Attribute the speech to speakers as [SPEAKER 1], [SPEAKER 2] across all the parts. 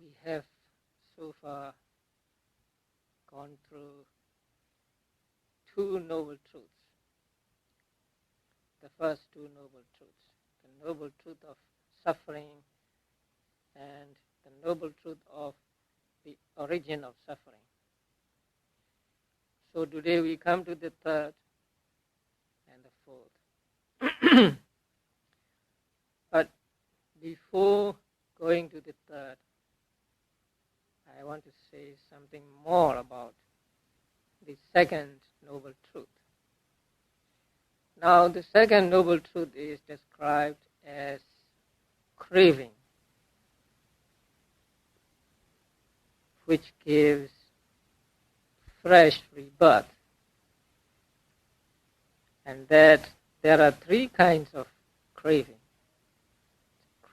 [SPEAKER 1] We have so far gone through two noble truths. The first two noble truths, the noble truth of suffering and the noble truth of the origin of suffering. So today we come to the third and the fourth. But before going to the third, I want to say something more about the second noble truth. Now, the second noble truth is described as craving, which gives fresh rebirth, and that there are three kinds of craving.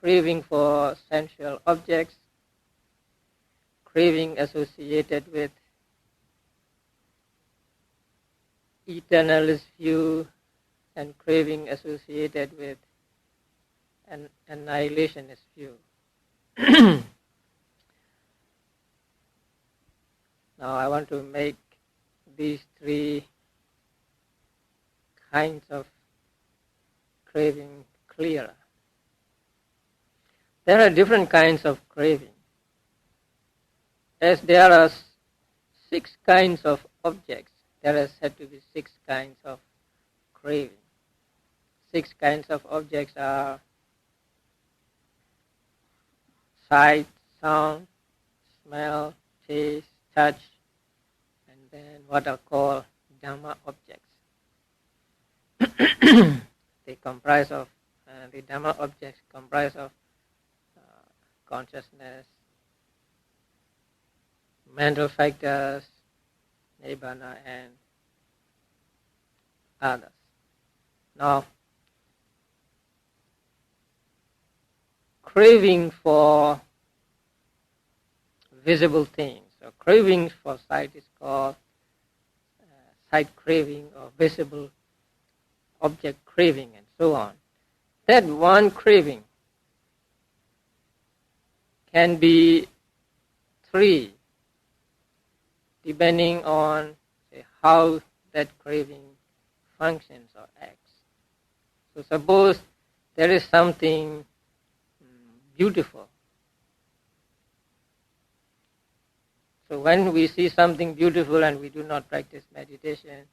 [SPEAKER 1] Craving for sensual objects, craving associated with eternalist view, and craving associated with an annihilationist view. Now I want to make these three kinds of craving clearer. There are different kinds of craving. As there are 6 kinds of objects, there are said to be 6 kinds of craving. 6 kinds of objects are sight, sound, smell, taste, touch, and then what are called Dhamma objects. They comprise of, the Dhamma objects comprise of consciousness, mental factors, nibbana, and others. Now, craving for visible things, or craving for sight is called sight craving or visible object craving, and so on. That one craving can be 3, depending on how that craving functions or acts. So suppose there is something beautiful. So when we see something beautiful and we do not practice meditation,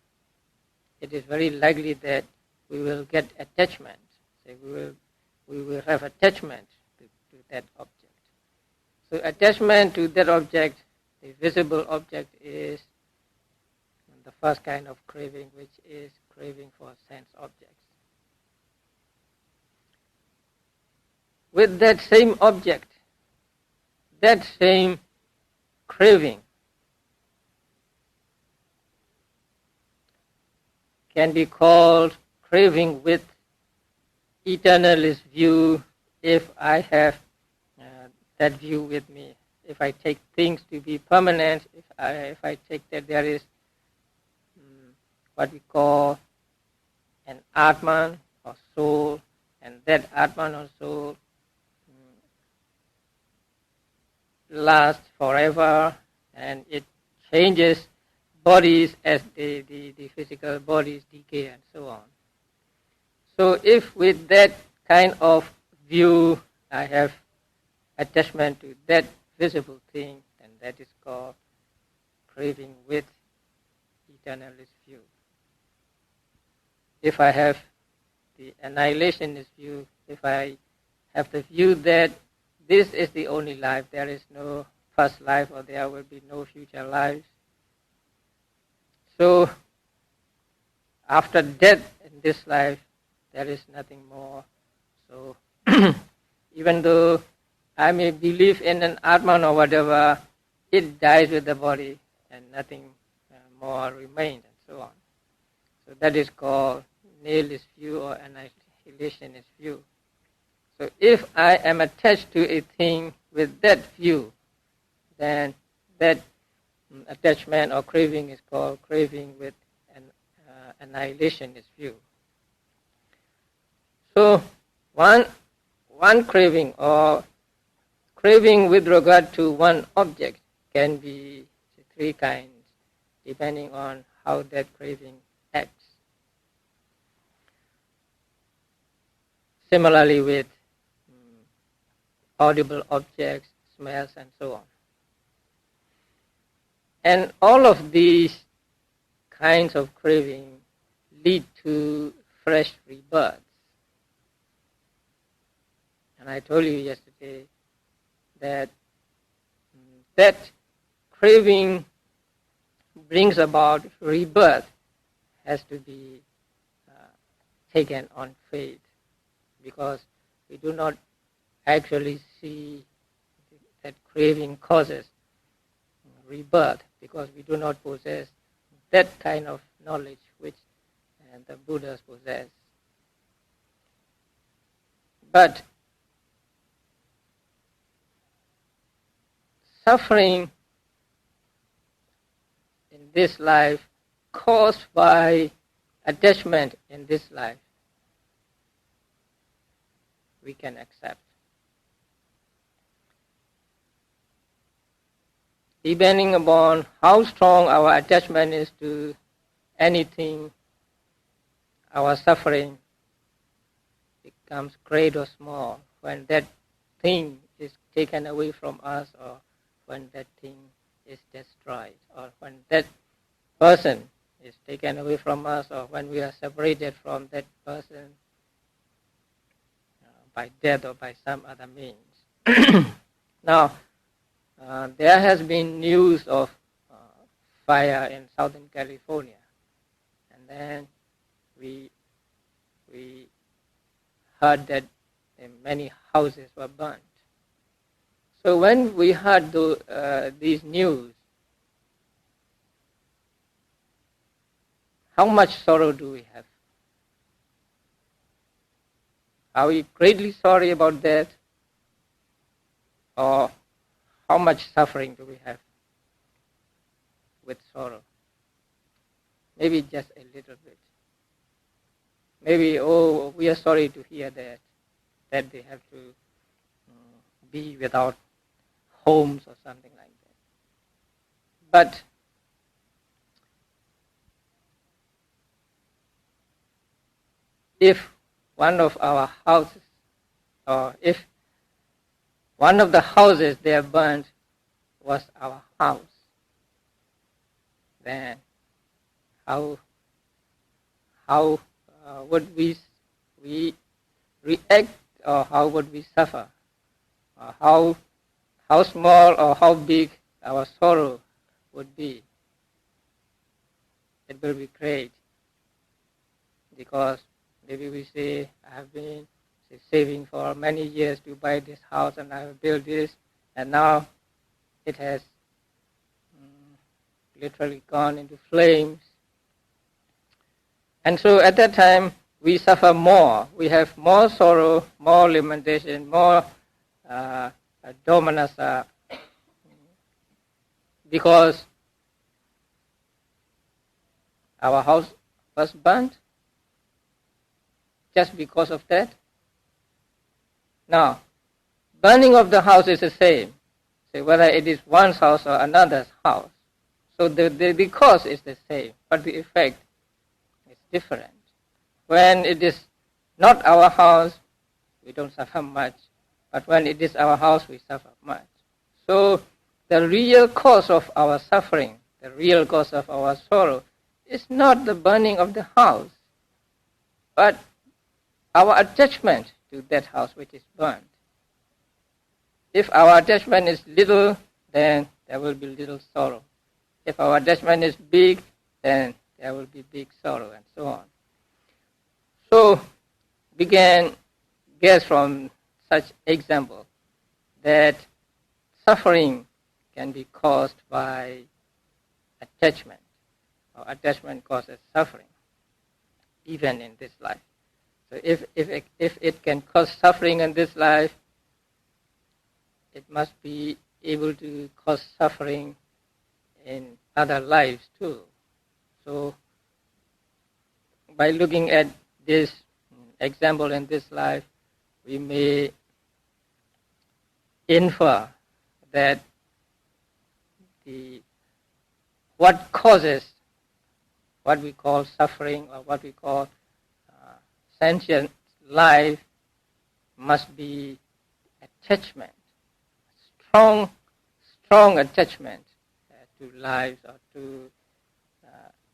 [SPEAKER 1] it is very likely that we will get attachment. So we will have attachment to that object. So attachment to that object, the visible object, is the first kind of craving, which is craving for sense objects. With that same object, that same craving can be called craving with eternalist view if I have that view with me. If I take things to be permanent, if I take that there is what we call an Atman or soul, and that Atman or soul lasts forever, and it changes bodies as the physical bodies decay and so on. So if with that kind of view I have attachment to that visible thing, then that is called craving with eternalist view. If I have the annihilationist view, if I have the view that this is the only life, there is no past life or there will be no future lives. So after death in this life, there is nothing more. So even though I may believe in an Atman or whatever, it dies with the body and nothing more remains and so on. So that is called nihilist view or annihilationist view. So if I am attached to a thing with that view, then that attachment or craving is called craving with an annihilationist view. So one craving or craving with regard to one object can be three kinds, depending on how that craving acts. Similarly with audible objects, smells, and so on. And all of these kinds of craving lead to fresh rebirths. And I told you yesterday that that craving brings about rebirth has to be taken on faith, because we do not actually see that craving causes rebirth, because we do not possess that kind of knowledge which the Buddhas possess. But suffering in this life caused by attachment in this life, we can accept. Depending upon how strong our attachment is to anything, our suffering becomes great or small when that thing is taken away from us, or when that thing is destroyed, or when that person is taken away from us, or when we are separated from that person by death or by some other means. Now, there has been news of fire in Southern California, and then we heard that many houses were burnt. So when we heard these news, how much sorrow do we have? Are we greatly sorry about that? Or how much suffering do we have with sorrow? Maybe just a little bit. Maybe, we are sorry to hear that they have to be without homes or something like that. But if one of our houses, or if one of the houses they have burned was our house, then how would we react, or how would we suffer? Or how small or how big our sorrow would be? It will be great, because maybe we say, I have been saving for many years to buy this house, and I have built this, and now it has literally gone into flames. And so at that time, we suffer more. We have more sorrow, more lamentation, more domanassa, because our house was burnt. Just because of that? Now, burning of the house is the same, whether it is one's house or another's house. So the cause is the same, but the effect is different. When it is not our house, we don't suffer much, but when it is our house, we suffer much. So the real cause of our suffering, the real cause of our sorrow, is not the burning of the house, but our attachment to that house which is burned. If our attachment is little, then there will be little sorrow. If our attachment is big, then there will be big sorrow, and so on. So we can guess from such example that suffering can be caused by attachment, or attachment causes suffering, even in this life. So if it can cause suffering in this life, it must be able to cause suffering in other lives too. So by looking at this example in this life, we may infer that what causes what we call suffering or what we call sentient life must be attachment, strong attachment to lives or to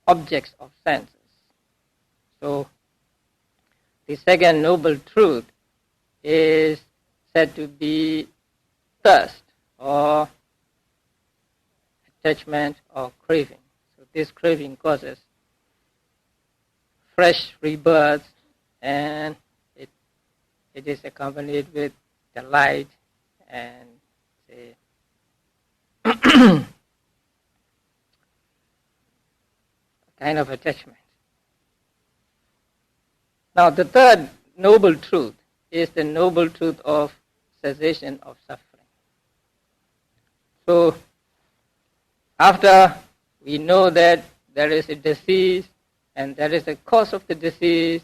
[SPEAKER 1] objects of senses. So the second noble truth is said to be thirst or attachment or craving. So this craving causes fresh rebirth, and it is accompanied with delight and say kind of attachment. Now the third noble truth is the noble truth of cessation of suffering. So after we know that there is a disease and there is a cause of the disease,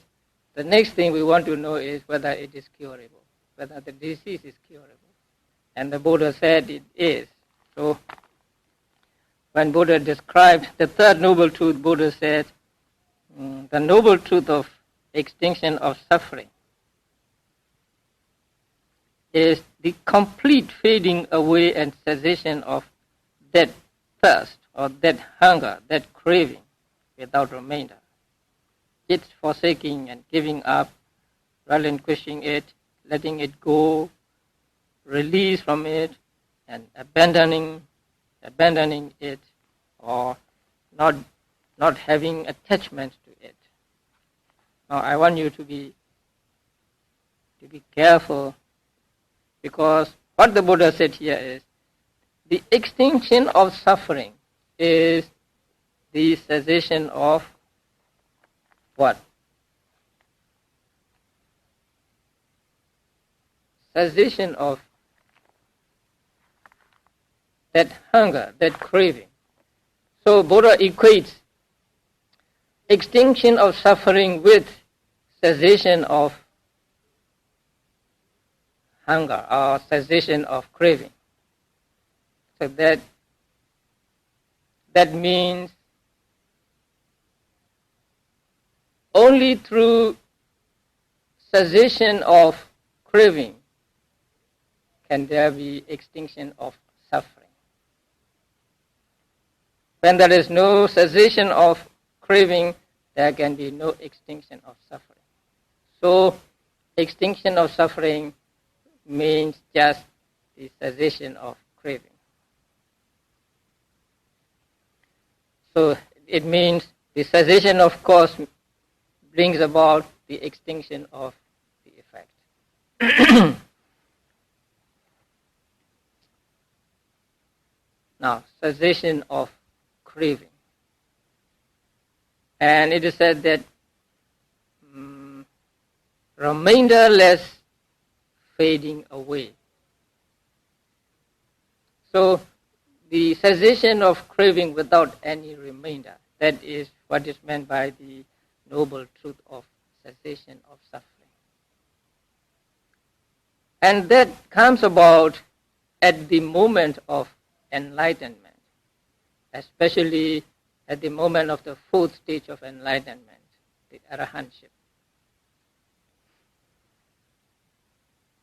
[SPEAKER 1] the next thing we want to know is whether it is curable, whether the disease is curable. And the Buddha said it is. So when Buddha described the third noble truth, Buddha said, the noble truth of extinction of suffering is the complete fading away and cessation of that thirst or that hunger, that craving without remainder. Its forsaking and giving up, relinquishing it, letting it go, release from it, and abandoning it, or not having attachment to it. Now I want you to be careful, because what the Buddha said here is the extinction of suffering is the cessation of what? Cessation of that hunger, that craving. So Buddha equates extinction of suffering with cessation of hunger or cessation of craving. So that means only through cessation of craving can there be extinction of suffering. When there is no cessation of craving, there can be no extinction of suffering. So extinction of suffering means just the cessation of craving. So it means the cessation of cause brings about the extinction of the effect. Now, cessation of craving. And it is said that remainderless fading away. So the cessation of craving without any remainder, that is what is meant by the noble truth of cessation of suffering. And that comes about at the moment of enlightenment, especially at the moment of the fourth stage of enlightenment, the arahantship.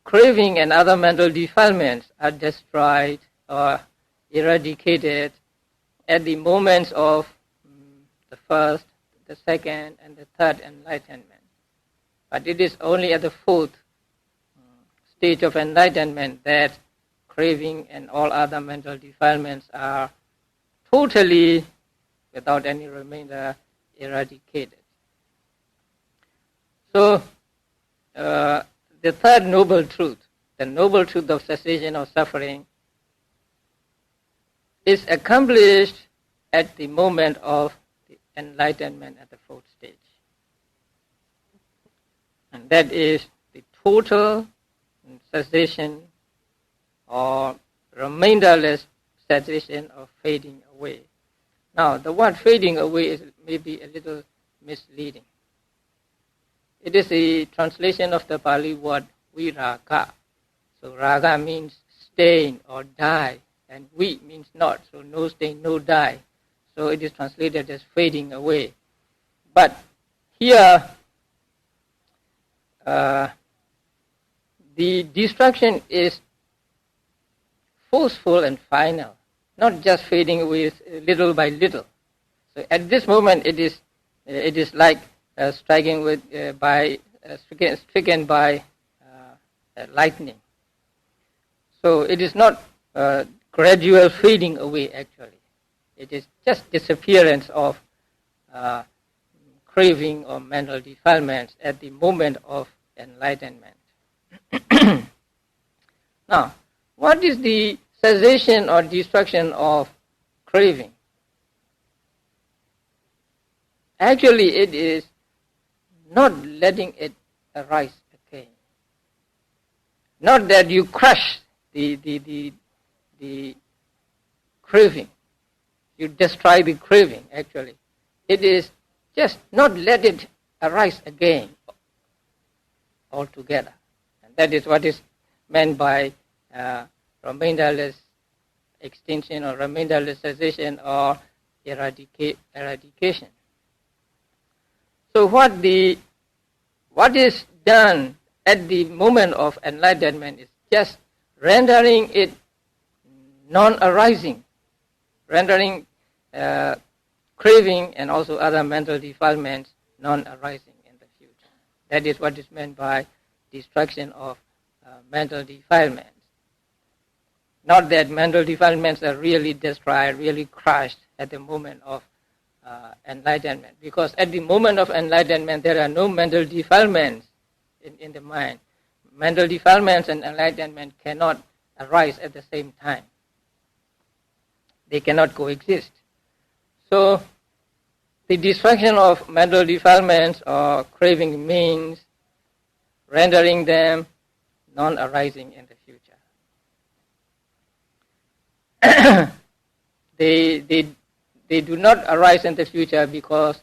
[SPEAKER 1] Craving and other mental defilements are destroyed or eradicated at the moments of the first, the second, and the third enlightenment. But it is only at the fourth stage of enlightenment that craving and all other mental defilements are totally, without any remainder, eradicated. So, the third noble truth, the noble truth of cessation of suffering, is accomplished at the moment of the enlightenment at the fourth stage. And that is the total cessation or remainderless cessation of fading away. Now, the word fading away is maybe a little misleading. It is a translation of the Pali word viraga. So raga means stain or die, and we means not, so no stain, no die. So it is translated as fading away. But here, the destruction is forceful and final, not just fading away little by little. So at this moment, it is like stricken by lightning. So it is not gradual fading away. Actually, it is just disappearance of craving or mental defilements at the moment of enlightenment. Now, what is the cessation or destruction of craving? Actually, it is not letting it arise again. Not that you crush the craving, you destroy the craving. Actually, it is just not let it arise again altogether. And that is what is meant by remainderless extinction or remainderless cessation or eradication. So what is done at the moment of enlightenment is just rendering it non-arising, rendering craving and also other mental defilements non-arising in the future. That is what is meant by destruction of mental defilements. Not that mental defilements are really destroyed, really crushed at the moment of enlightenment. Because at the moment of enlightenment, there are no mental defilements in the mind. Mental defilements and enlightenment cannot arise at the same time. They cannot coexist. So, the destruction of mental defilements or craving means rendering them non-arising in the future. They do not arise in the future because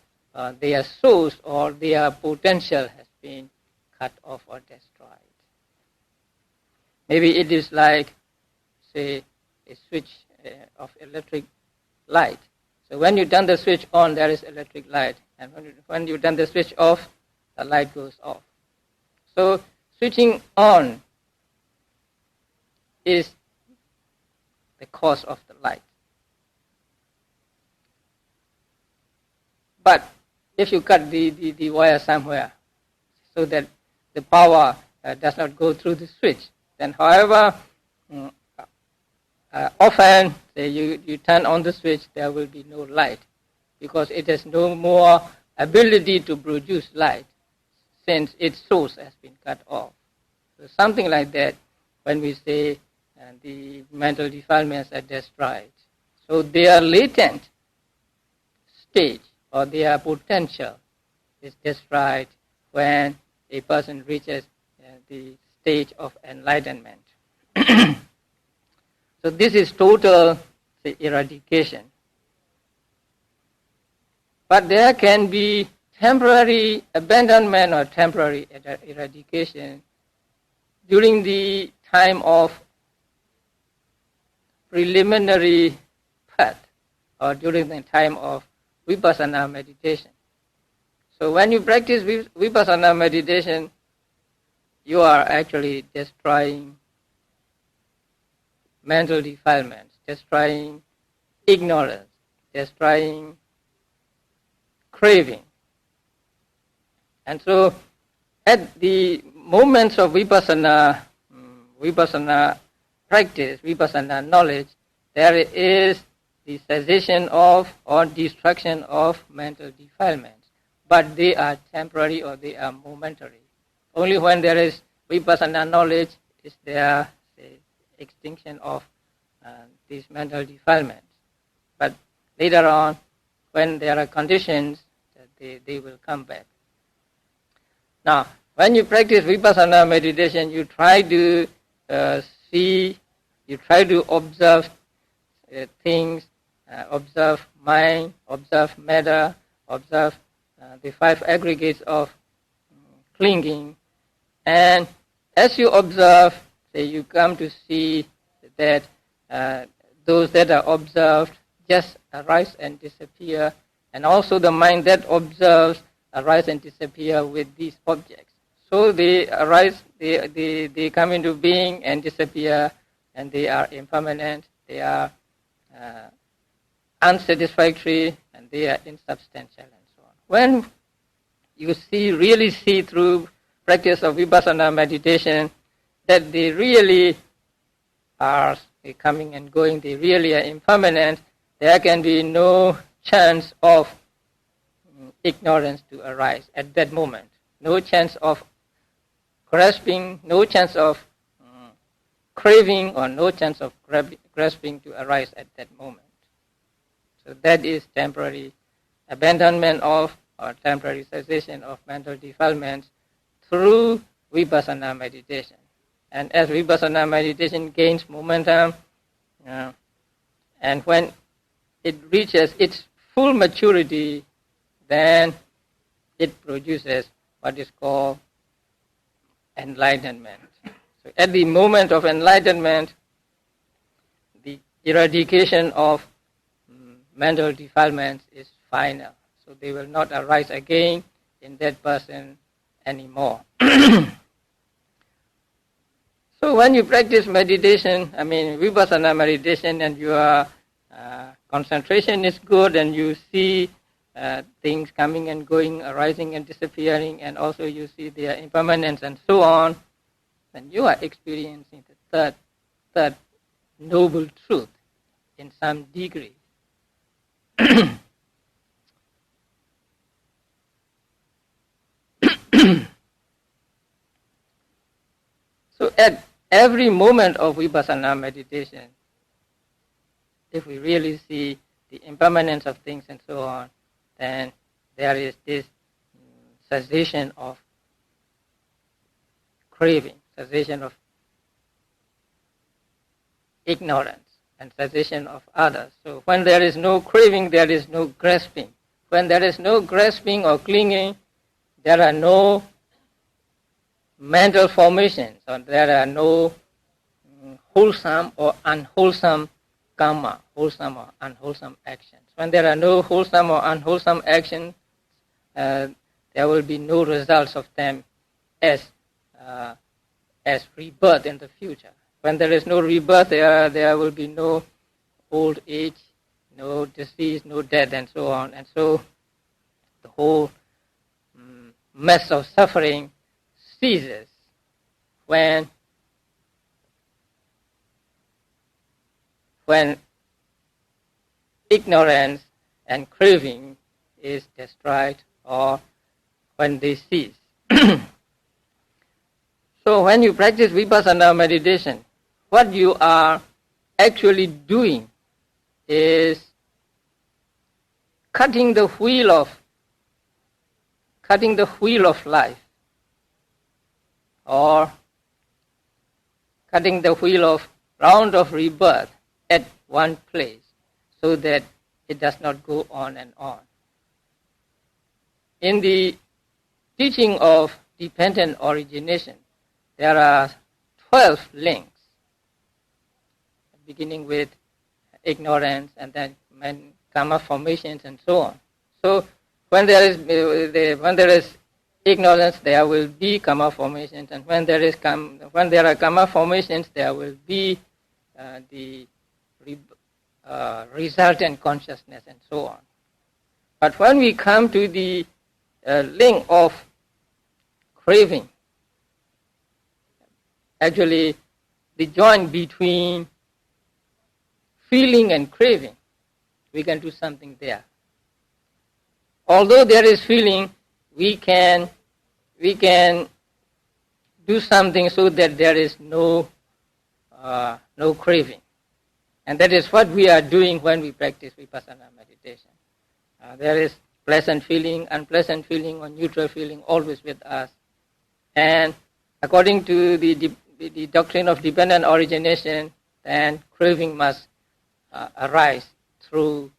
[SPEAKER 1] their source or their potential has been cut off or destroyed. Maybe it is like, say, a switch of electric light. So when you turn the switch on, there is electric light. And when you turn the switch off, the light goes off. So switching on is the cause of the light. But if you cut the wire somewhere so that the power does not go through the switch, then however often say you turn on the switch, there will be no light because it has no more ability to produce light since its source has been cut off. So something like that when we say the mental defilements are destroyed. So their latent stage or their potential is destroyed when a person reaches the stage of enlightenment. So this is total eradication. But there can be temporary abandonment or temporary eradication during the time of preliminary path or during the time of vipassana meditation. So when you practice vipassana meditation, you are actually destroying mental defilements, destroying ignorance, destroying craving. And so at the moments of vipassana practice, vipassana knowledge, there is the cessation of or destruction of mental defilements. But they are temporary or they are momentary. Only when there is vipassana knowledge is there extinction of these mental defilements. But later on, when there are conditions, they will come back. Now, when you practice vipassana meditation, you try to see, you try to observe things, observe mind, observe matter, observe the five aggregates of clinging. And as you observe, say you come to see that those that are observed just arise and disappear, and also the mind that observes arise and disappear with these objects. So they arise, they come into being and disappear, and they are impermanent, they are unsatisfactory, and they are insubstantial, and so on. When you really see through practice of vipassana meditation that they really are coming and going, they really are impermanent, there can be no chance of ignorance to arise at that moment. No chance of grasping, no chance of craving, or no chance of grasping to arise at that moment. So that is temporary abandonment of, or temporary cessation of mental defilements through vipassana meditation. And as vipassana meditation gains momentum, and when it reaches its full maturity, then it produces what is called enlightenment. So at the moment of enlightenment, the eradication of mental defilements is final. So they will not arise again in that person anymore. So when you practice meditation, vipassana meditation, and your concentration is good, and you see things coming and going, arising and disappearing, and also you see their impermanence and so on, then you are experiencing the third noble truth in some degree. So at every moment of vipassana meditation, if we really see the impermanence of things and so on, then there is this cessation of craving, cessation of ignorance, and cessation of others. So when there is no craving, there is no grasping. When there is no grasping or clinging, there are no mental formations, or there are no wholesome or unwholesome karma, wholesome or unwholesome actions. When there are no wholesome or unwholesome actions, there will be no results of them as rebirth in the future. When there is no rebirth, there will be no old age, no disease, no death, and so on. And so the whole mess of suffering ceases when ignorance and craving is destroyed, or when they cease. So when you practice vipassana meditation, what you are actually doing is cutting the wheel of life, or cutting the wheel of round of rebirth at one place, so that it does not go on and on. In the teaching of dependent origination, there are 12 links, beginning with ignorance, and then karma formations, and so on. So when there is ignorance, there will be karma formations, and when there are karma formations, there will be the resultant consciousness, and so on. But when we come to the link of craving, actually the joint between feeling and craving, we can do something there. Although there is feeling, we can do something so that there is no craving. And that is what we are doing when we practice vipassana meditation. There is pleasant feeling, unpleasant feeling, or neutral feeling always with us. And according to the doctrine of dependent origination, then craving must arise through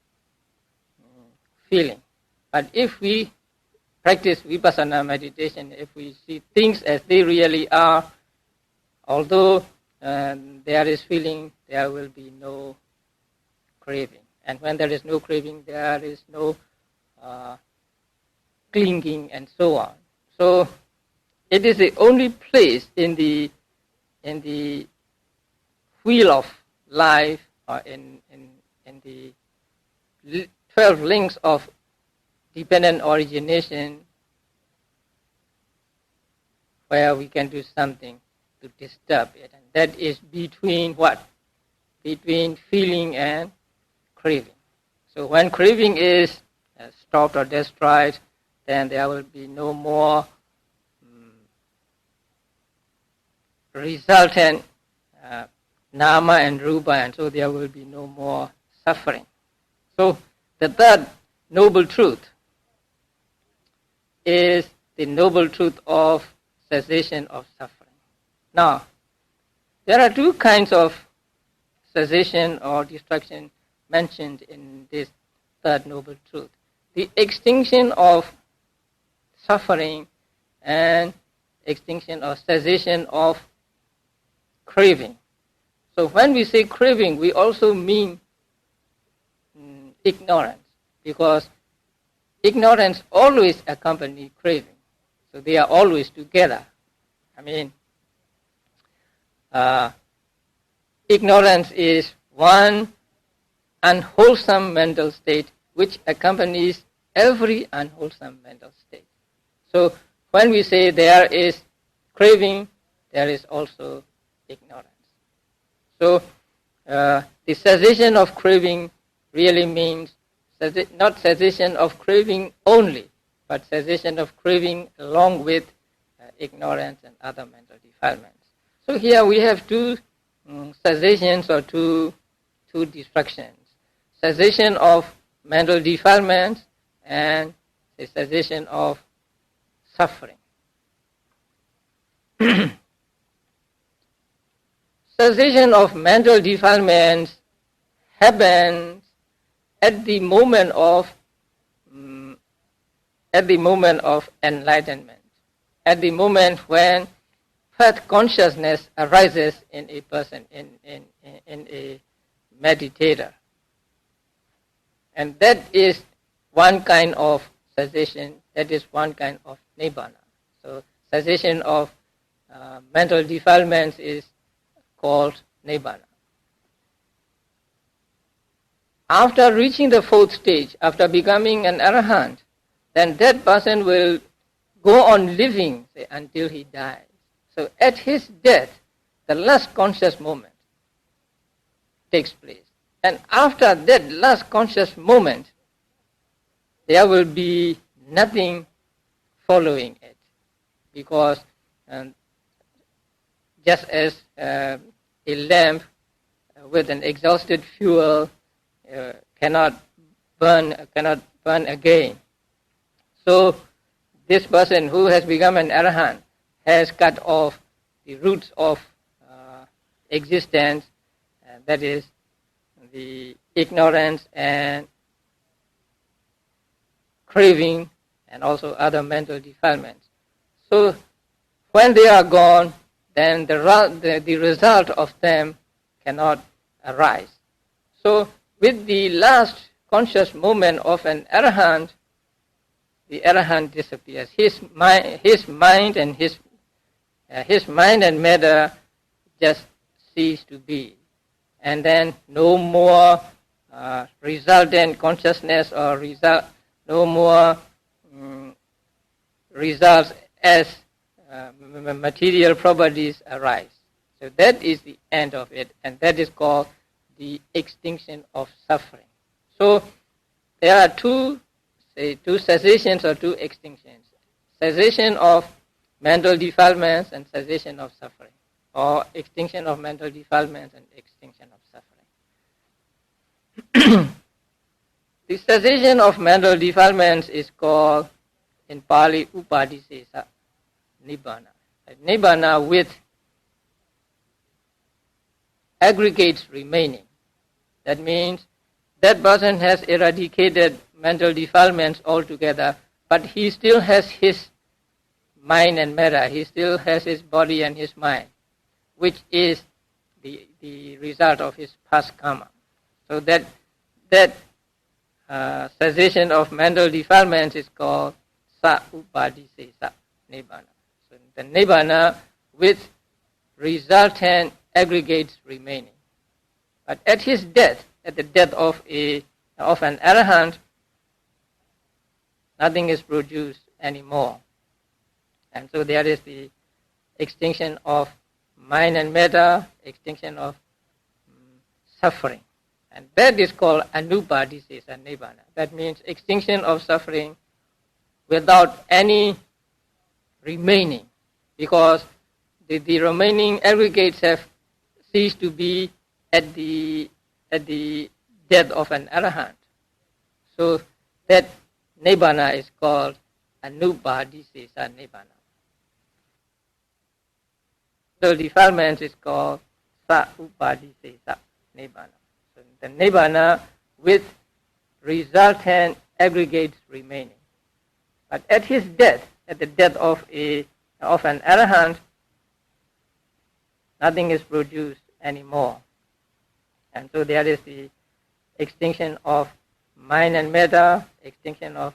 [SPEAKER 1] feeling. But if we practice vipassana meditation, if we see things as they really are, although there is feeling, there will be no craving. And when there is no craving, there is no clinging and so on. So it is the only place in the wheel of life, or in the 12 links of dependent origination, where we can do something to disturb it. And that is between what? Between feeling and craving. So when craving is stopped or destroyed, then there will be no more resultant nama and rupa, and so there will be no more suffering. So the third noble truth is the noble truth of cessation of suffering. Now, there are two kinds of cessation or destruction mentioned in this third noble truth. The extinction of suffering and extinction or cessation of craving. So when we say craving, we also mean ignorance, because ignorance always accompanies craving. So they are always together. I mean, ignorance is one unwholesome mental state which accompanies every unwholesome mental state. So when we say there is craving, there is also ignorance. So the cessation of craving really means not cessation of craving only, but cessation of craving along with ignorance and other mental defilements. So here we have two cessations or two destructions. Cessation of mental defilements and the cessation of suffering. Cessation of mental defilements happens at the moment of enlightenment, at the moment when path consciousness arises in a person, in a meditator. And that is one kind of cessation, that is one kind of nibbana. So cessation of mental defilements is called nibbana. After reaching the fourth stage, after becoming an arahant, then that person will go on living, say, until he dies. So at his death, the last conscious moment takes place. And after that last conscious moment, there will be nothing following it. Because just as a lamp with an exhausted fuel cannot burn again. So this person who has become an arahant has cut off the roots of existence, that is the ignorance and craving and also other mental defilements. So when they are gone, then the result of them cannot arise. So with the last conscious moment of an arahant, the arahant disappears. His mind and matter just cease to be, and then no more resultant consciousness or no more results as material properties arise. So that is the end of it, and that is called the extinction of suffering. So there are two cessations or two extinctions. Cessation of mental defilements and cessation of suffering, or extinction of mental defilements and extinction of suffering. The cessation of mental defilements is called in Pali upadisesa nibbana. Nibbana with aggregates remaining. That means that person has eradicated mental defilements altogether, but he still has his mind and matter, he still has his body and his mind, which is the result of his past karma. So that cessation of mental defilements is called sa-upadisesa nibbana. So the nibbana with resultant aggregates remaining. But at his death, at the death of an arahant, nothing is produced anymore. And so there is the extinction of mind and matter, extinction of suffering. And that is called anupadisesa nibbana. That means extinction of suffering without any remaining, because the remaining aggregates have ceased to be at the death of an arahant. So that nibbana is called anupadisesa nibbana. So defilement is called sa-upadisesa nibbana. So the nibbana with resultant aggregates remaining. But at his death, at the death of an arahant, nothing is produced anymore. And so there is the extinction of mind and matter, extinction of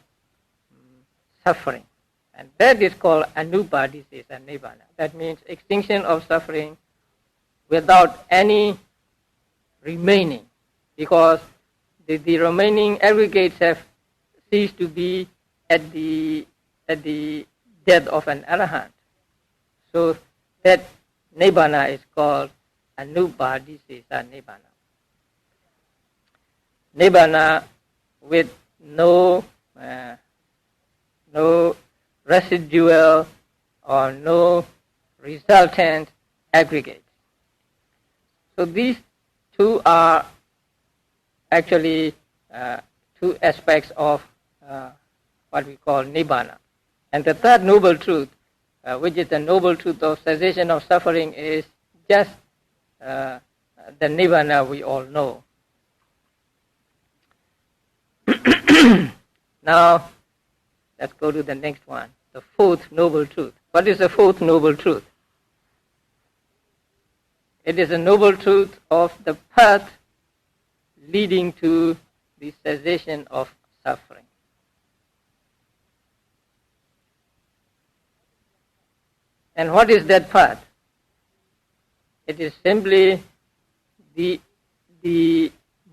[SPEAKER 1] suffering. And that is called anupadisesa nibbana. That means extinction of suffering without any remaining, because the remaining aggregates have ceased to be at the death of an arahant. So that nibbana is called anupadisesa nibbana. Nibbana with no residual or no resultant aggregates. So these two are actually two aspects of what we call nibbana. And the third noble truth, which is the noble truth of cessation of suffering, is just the nibbana we all know. Now, let's go to the next one, the fourth noble truth. What is the fourth noble truth? It is a noble truth of the path leading to the cessation of suffering. And what is that path? It is simply the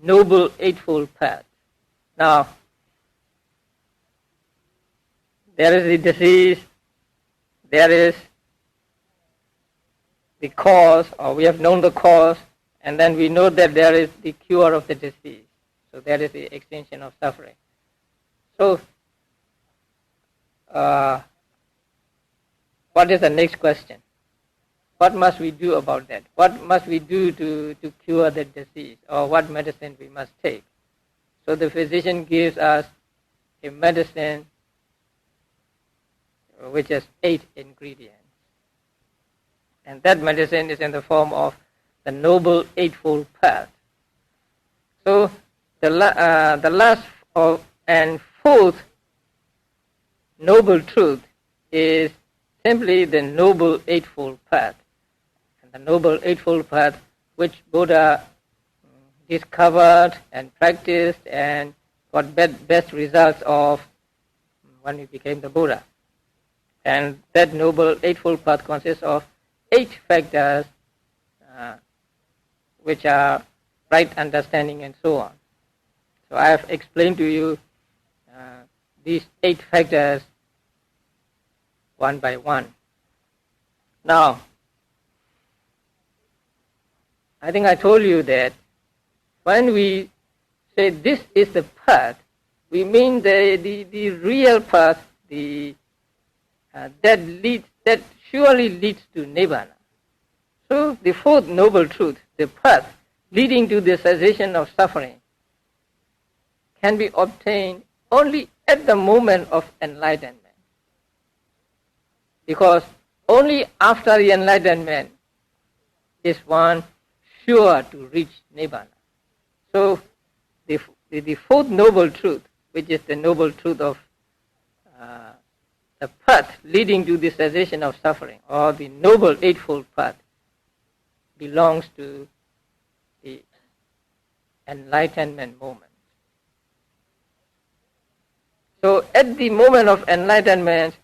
[SPEAKER 1] Noble Eightfold Path. Now, there is the disease, there is the cause, or we have known the cause, and then we know that there is the cure of the disease. So there is the extinction of suffering. So, what is the next question? What must we do about that? What must we do to cure the disease, or what medicine we must take? So the physician gives us a medicine which has 8 ingredients. And that medicine is in the form of the Noble Eightfold Path. So the last and fourth noble truth is simply the Noble Eightfold Path. And the Noble Eightfold Path which Buddha discovered and practiced and got best results of when he became the Buddha. And that Noble Eightfold Path consists of 8 factors which are right understanding and so on. So I have explained to you these 8 factors one by one. Now, I think I told you that when we say this is the path, we mean the real path, that surely leads to Nibbana. So the fourth noble truth, the path leading to the cessation of suffering, can be obtained only at the moment of enlightenment. Because only after the enlightenment is one sure to reach Nibbana. So the fourth noble truth, which is the noble truth of the path leading to the cessation of suffering, or the Noble Eightfold Path, belongs to enlightenment moment. So at the moment of enlightenment,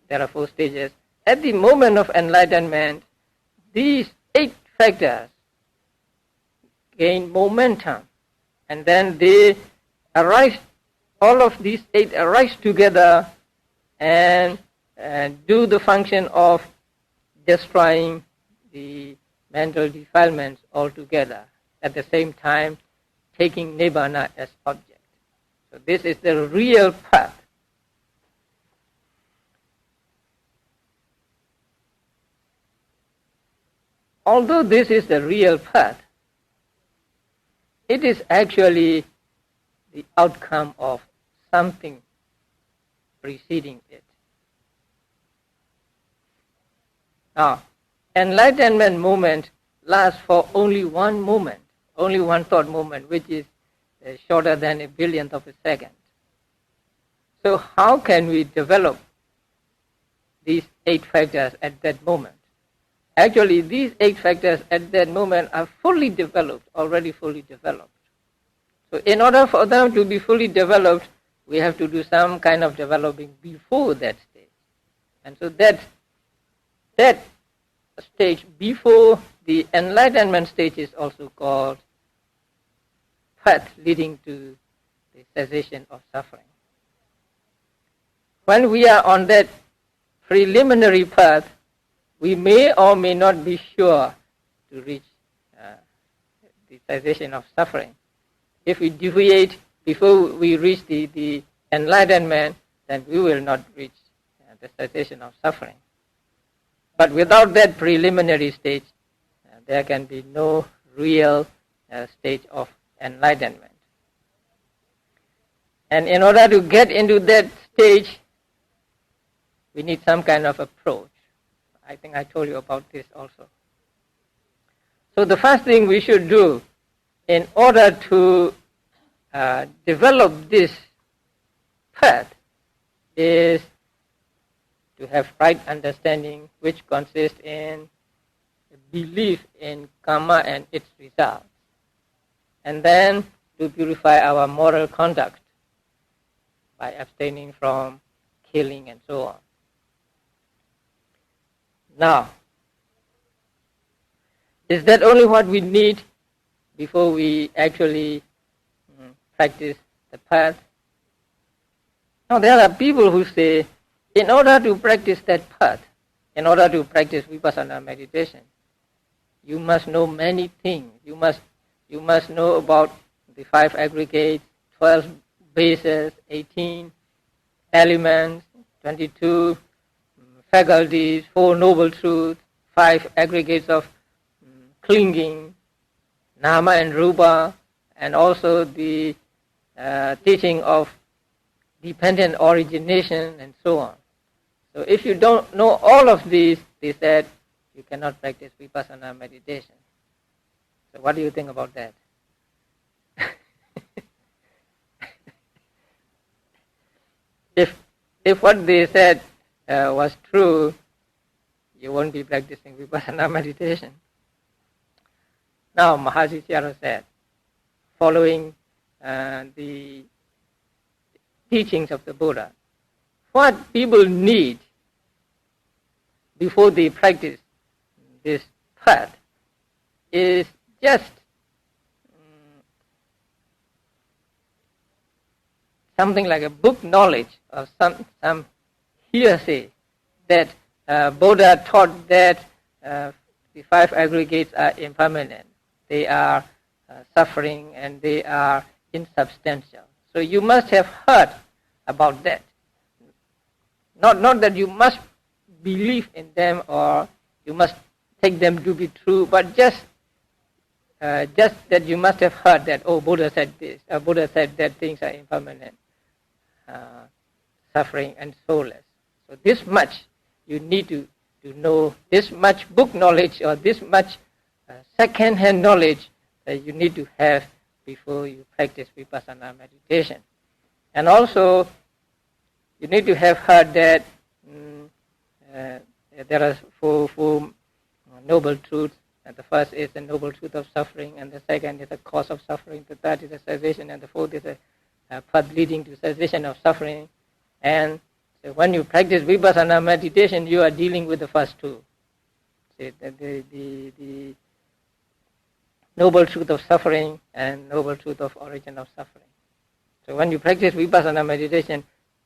[SPEAKER 1] there are 4 stages. At the moment of enlightenment, these 8 factors gain momentum, and then they arise, all of these 8 arise together and do the function of destroying the mental defilements altogether, at the same time taking Nibbana as object. So this is the real path. Although this is the real path, it is actually the outcome of something preceding it. Now, enlightenment moment lasts for only one moment, only one thought moment, which is shorter than a billionth of a second. So how can we develop these 8 factors at that moment? Actually, these 8 factors at that moment are fully developed, already fully developed. So in order for them to be fully developed, we have to do some kind of developing before that stage. And so that stage before the enlightenment stage is also called path leading to the cessation of suffering. When we are on that preliminary path, we may or may not be sure to reach the cessation of suffering. If we deviate before we reach the enlightenment, then we will not reach the cessation of suffering. But without that preliminary stage, there can be no real stage of enlightenment. And in order to get into that stage, we need some kind of approach. I think I told you about this also. So the first thing we should do in order to develop this path is to have right understanding, which consists in belief in karma and its results, and then to purify our moral conduct by abstaining from killing and so on. Now, is that only what we need before we actually practice the path? Now, there are people who say, in order to practice that path, in order to practice vipassana meditation, you must know many things. You must know about the 5 aggregates, 12 bases, 18 elements, 22 faculties, 4 noble truths, 5 aggregates of clinging, nama and rupa, and also the teaching of dependent origination and so on. So if you don't know all of these, they said, you cannot practice vipassana meditation. So what do you think about that? If what they said was true, you won't be practicing vipassana meditation. Now, Mahasi Sayadaw said, following the teachings of the Buddha, what people need before they practice this path is just something like a book knowledge or some hearsay that Buddha taught that the 5 aggregates are impermanent, they are suffering, and they are insubstantial. So you must have heard about that. Not that you must believe in them or you must take them to be true, but just that you must have heard that, oh, Buddha said this, Buddha said that things are impermanent, suffering and soulless. So this much you need to know, this much book knowledge or this much second-hand knowledge that you need to have before you practice vipassana meditation. And also, you need to have heard that there are four noble truths And the first is the noble truth of suffering, and the second is the cause of suffering, the third is the cessation, and the fourth is a path leading to cessation of suffering. And so when you practice vipassana meditation, you are dealing with the first two. See, the noble truth of suffering and noble truth of origin of suffering. So when you practice vipassana meditation,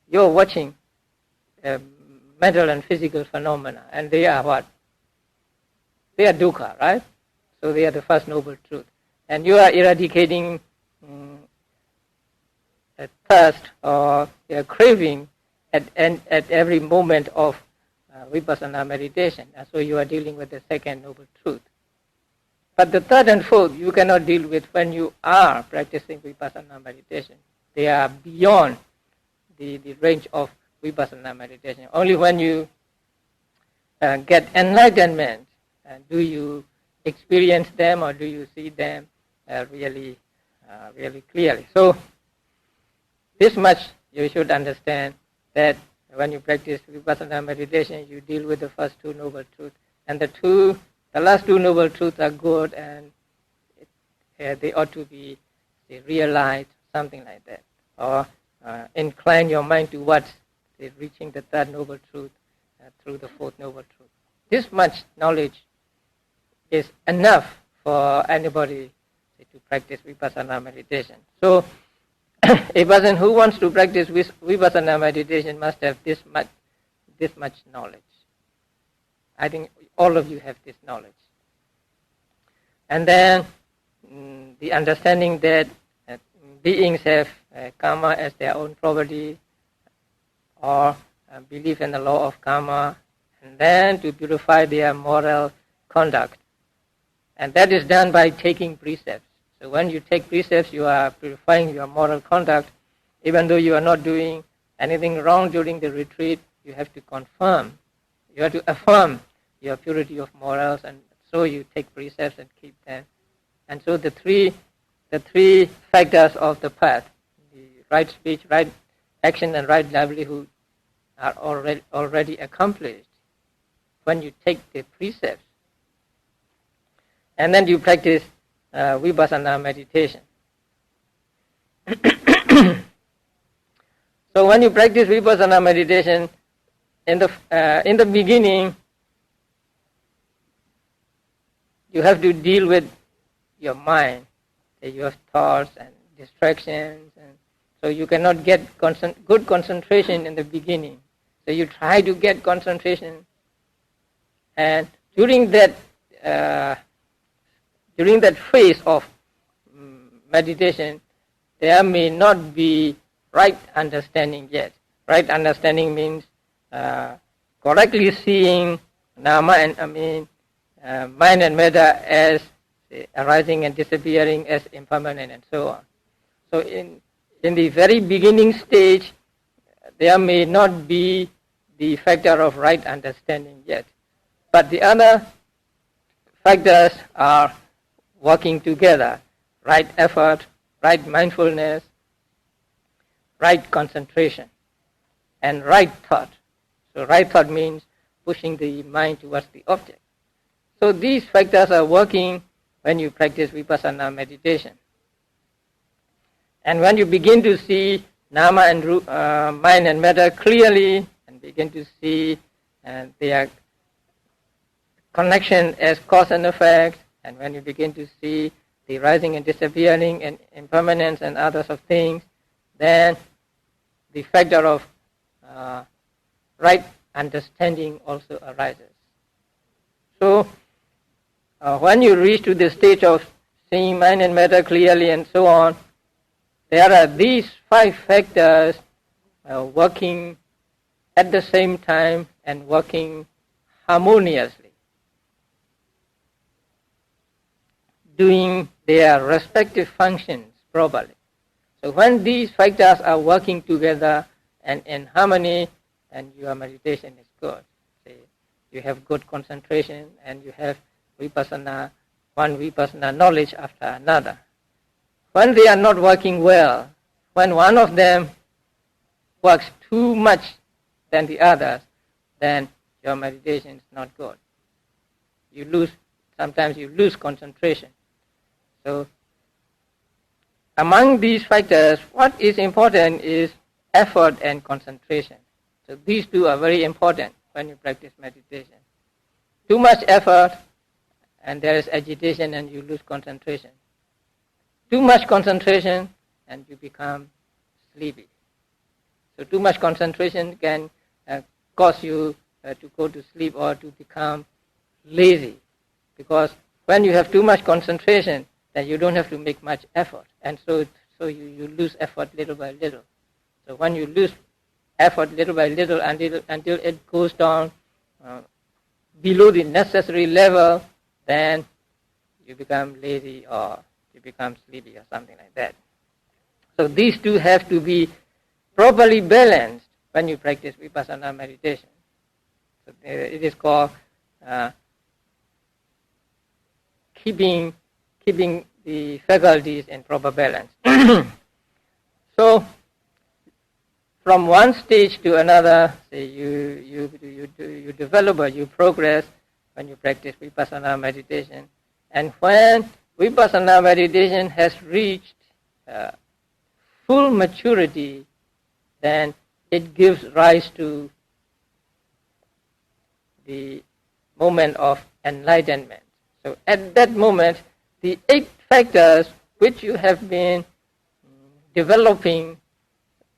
[SPEAKER 1] you're watching mental and physical phenomena, and they are what? They are dukkha, right? So they are the first noble truth. And you are eradicating a thirst or a craving at every moment of vipassana meditation. And so you are dealing with the second noble truth. But the third and fourth, you cannot deal with when you are practicing vipassana meditation. They are beyond the range of vipassana meditation. Only when you get enlightenment, do you experience them or do you see them really clearly. So this much you should understand, that when you practice vipassana meditation, you deal with the first two noble truths. And the last two noble truths are good, and they ought to be realized, something like that. Or incline your mind towards reaching the third noble truth through the fourth noble truth. This much knowledge is enough for anybody to practice vipassana meditation. So a person who wants to practice vipassana meditation must have this much knowledge. I think all of you have this knowledge. And then the understanding that beings have karma as their own property, or belief in the law of karma, and then to purify their moral conduct. And that is done by taking precepts. So when you take precepts, you are purifying your moral conduct. Even though you are not doing anything wrong during the retreat, you have to confirm, you have to affirm your purity of morals, and so you take precepts and keep them. And so the three factors of the path, the right speech, right action, and right livelihood, are already accomplished when you take the precepts. And then you practice vipassana meditation. So when you practice vipassana meditation, in the beginning, you have to deal with your mind. You have thoughts and distractions, and so you cannot get good concentration in the beginning. So you try to get concentration, and during that phase of meditation, there may not be right understanding yet. Right understanding means correctly seeing nama and mind and matter as arising and disappearing, as impermanent, and so on. So in the very beginning stage, there may not be the factor of right understanding yet. But the other factors are working together: right effort, right mindfulness, right concentration, and right thought. So right thought means pushing the mind towards the object. So these factors are working when you practice vipassana meditation. And when you begin to see nama and mind and matter clearly, and begin to see their connection as cause and effect, and when you begin to see the rising and disappearing and impermanence and others of things, then the factor of right understanding also arises. So when you reach to the stage of seeing mind and matter clearly and so on, there are these 5 factors working at the same time and working harmoniously, doing their respective functions properly. So when these factors are working together and in harmony, then your meditation is good. See, you have good concentration and you have one vipassana knowledge after another. When they are not working well, when one of them works too much than the others, then your meditation is not good. You lose sometimes you lose concentration. So among these factors, what is important is effort and concentration. So these two are very important when you practice meditation. Too much effort and there is agitation and you lose concentration. Too much concentration and you become sleepy. So too much concentration can cause you to go to sleep or to become lazy. Because when you have too much concentration, then you don't have to make much effort. And so you lose effort little by little. So when you lose effort little by little until it goes down below the necessary level, then you become lazy or you become sleepy or something like that. So these two have to be properly balanced when you practice vipassana meditation. So it is called keeping the faculties in proper balance. So from one stage to another, say you develop or you progress when you practice vipassana meditation. And when vipassana meditation has reached full maturity, then it gives rise to the moment of enlightenment. So at that moment, the 8 factors which you have been developing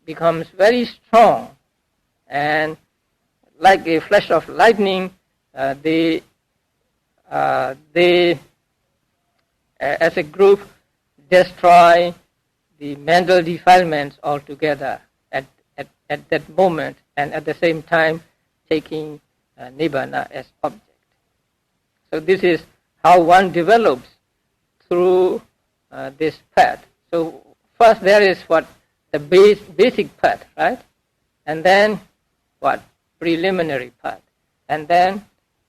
[SPEAKER 1] becomes very strong, and like a flash of lightning, they as a group destroy the mental defilements altogether at that moment, and at the same time taking nibbana as object. So this is how one develops through this path. So first there is what the basic path, right? And then what? Preliminary path. And then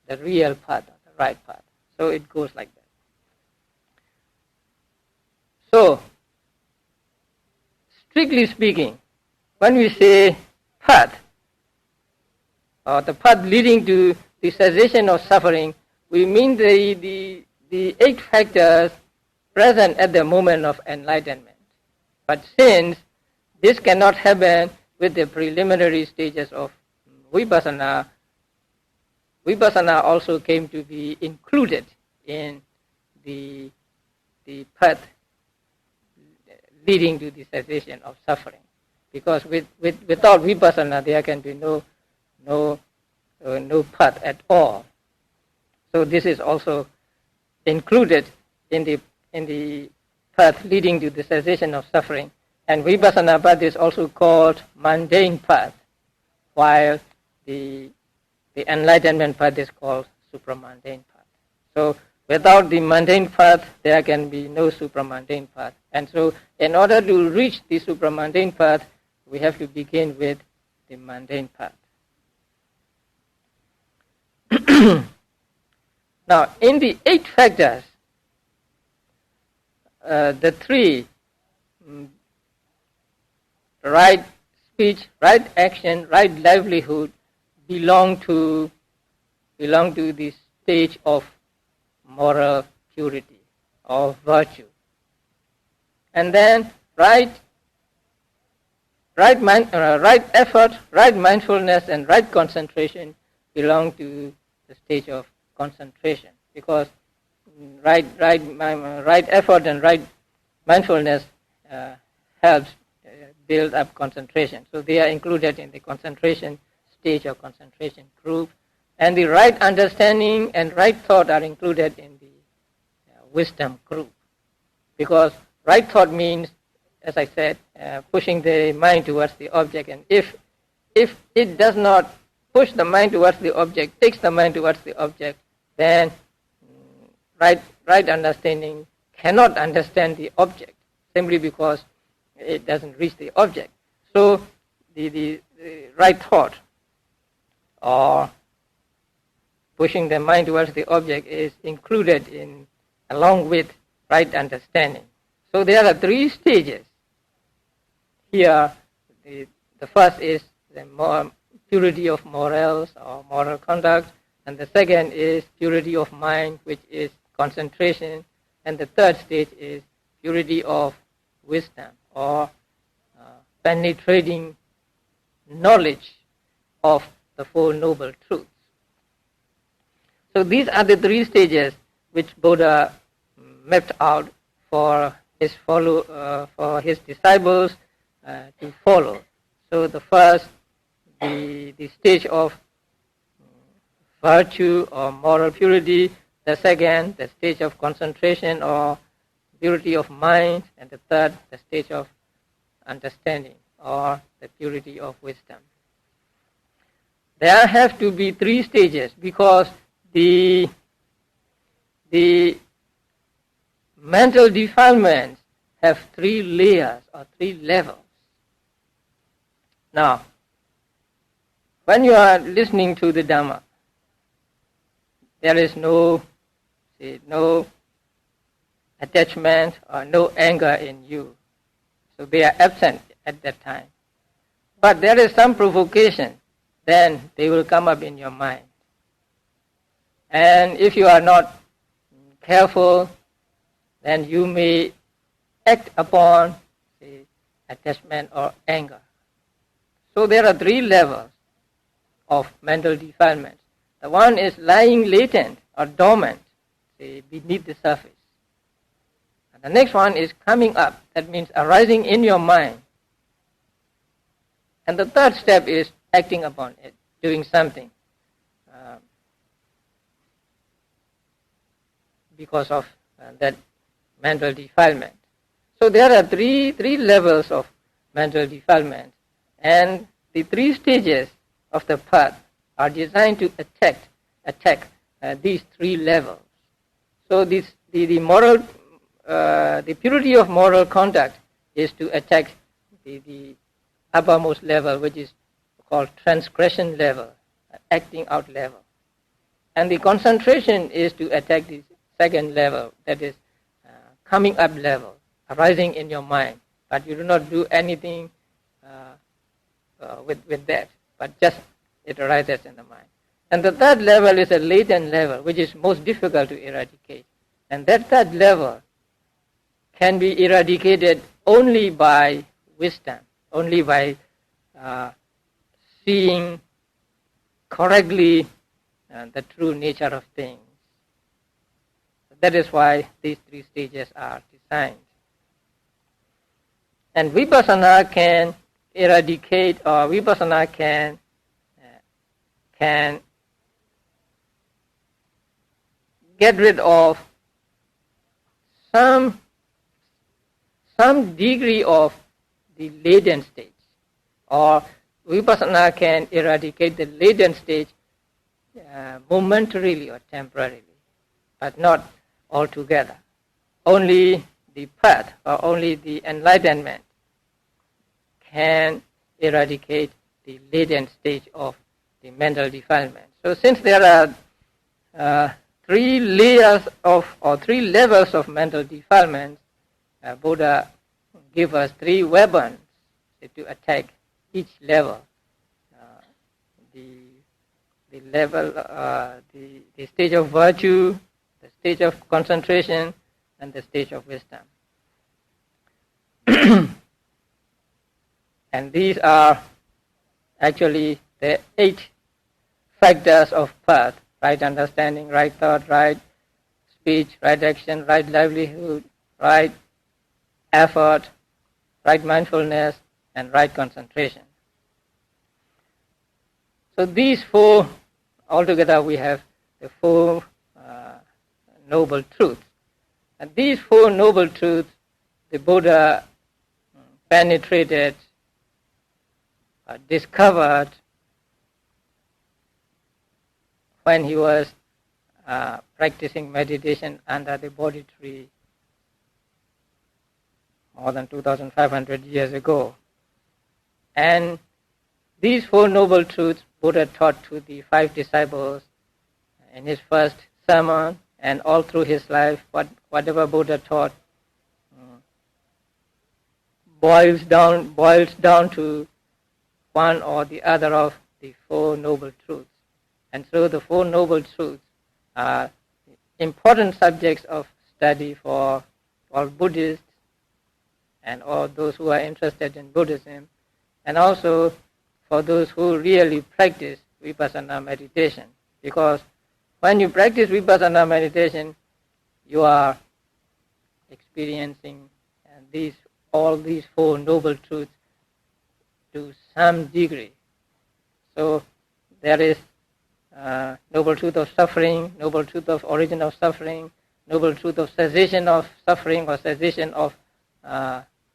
[SPEAKER 1] the real path, the right path. So it goes like that. So, strictly speaking, when we say path, or the path leading to the cessation of suffering, we mean the 8 factors present at the moment of enlightenment. But since this cannot happen with the preliminary stages of vipassana, vipassana also came to be included in the path leading to the cessation of suffering. Because without vipassana, there can be no path at all. So this is also included in the path leading to the cessation of suffering. And vipassana path is also called mundane path, while the enlightenment path is called supramundane path. So without the mundane path, there can be no supramundane path. And so in order to reach the supramundane path, we have to begin with the mundane path. Now, in the 8 factors, the 3, right speech, right action, right livelihood, belong to the stage of moral purity or virtue. And then right effort, right mindfulness, and right concentration belong to the stage of concentration, because right effort and right mindfulness helps build up concentration. So they are included in the concentration stage or concentration group, and the right understanding and right thought are included in the wisdom group, because right thought means, as I said, pushing the mind towards the object, and if it does not push the mind towards the object, takes the mind towards the object, then right understanding cannot understand the object simply because it doesn't reach the object. So the right thought or pushing the mind towards the object is included in along with right understanding. So there are 3 stages. Here the first is the purity of morals or moral conduct, and the second is purity of mind, which is concentration, and the third stage is purity of wisdom, or penetrating knowledge of the Four Noble Truths. So these are the three stages which Buddha mapped out for his disciples to follow. So the first, the stage of virtue or moral purity; the second, the stage of concentration or purity of mind; and the third, the stage of understanding or the purity of wisdom. There have to be three stages because the mental defilements have three layers or three levels. Now, when you are listening to the Dhamma, there is no attachment or no anger in you. So they are absent at that time. But there is some provocation, then they will come up in your mind. And if you are not careful, then you may act upon attachment or anger. So there are three levels of mental defilements. The one is lying latent or dormant, beneath the surface. And the next one is coming up, that means arising in your mind. And the third step is acting upon it, doing something because of that mental defilement. So there are three levels of mental defilement, and the three stages of the path are designed to attack these three levels. So the purity of moral conduct is to attack the uppermost level, which is called transgression level, acting out level. And the concentration is to attack the second level, that is coming up level, arising in your mind. But you do not do anything with that, but just it arises in the mind. And the third level is a latent level, which is most difficult to eradicate. And that third level can be eradicated only by wisdom, only by seeing correctly the true nature of things. That is why these three stages are designed. And vipassana can eradicate, or vipassana can get rid of some degree of the latent stage, or vipassana can eradicate the latent stage momentarily or temporarily, but not altogether. Only the path or only the enlightenment can eradicate the latent stage of the mental defilement. So since there are three layers or three levels of mental defilements, Buddha gave us three weapons to attack each level. The level, the stage of virtue, the stage of concentration, and the stage of wisdom. And these are actually the 8 factors of path: right understanding, right thought, right speech, right action, right livelihood, right effort, right mindfulness, and right concentration. So these 4, altogether we have the 4 noble truths. And these 4 noble truths, the Buddha penetrated, discovered when he was practicing meditation under the Bodhi tree more than 2,500 years ago. And these 4 noble truths Buddha taught to the 5 disciples in his first sermon, and all through his life. Whatever Buddha taught boils down to one or the other of the 4 noble truths. And so the 4 noble truths are important subjects of study for all Buddhists and all those who are interested in Buddhism, and also for those who really practice vipassana meditation. Because when you practice vipassana meditation, you are experiencing all these four noble truths to some degree. So there is noble truth of suffering, noble truth of origin of suffering, noble truth of cessation of suffering or cessation of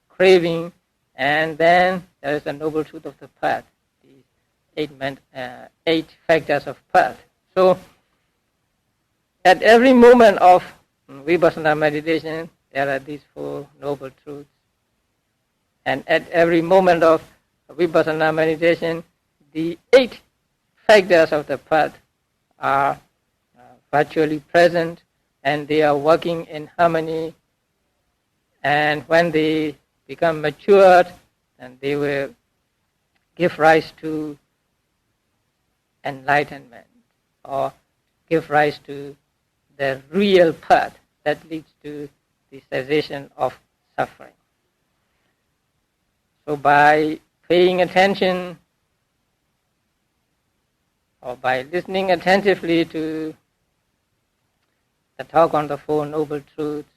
[SPEAKER 1] craving, and then there is the noble truth of the path, the eight factors of path. So at every moment of vipassana meditation, there are these four noble truths. And at every moment of vipassana meditation, the 8 factors of the path are virtually present, and they are working in harmony. And when they become matured, then they will give rise to enlightenment, or give rise to the real path that leads to the cessation of suffering. So by paying attention or by listening attentively to the talk on the Four Noble Truths,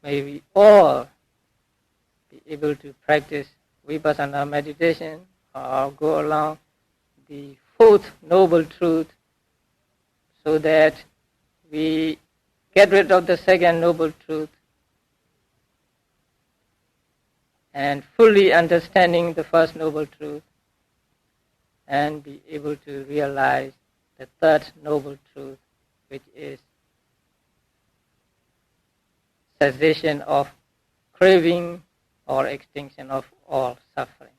[SPEAKER 1] may we all be able to practice vipassana meditation or go along the fourth noble truth, so that we get rid of the second noble truth and fully understanding the first noble truth, and be able to realize the third noble truth, which is cessation of craving or extinction of all suffering.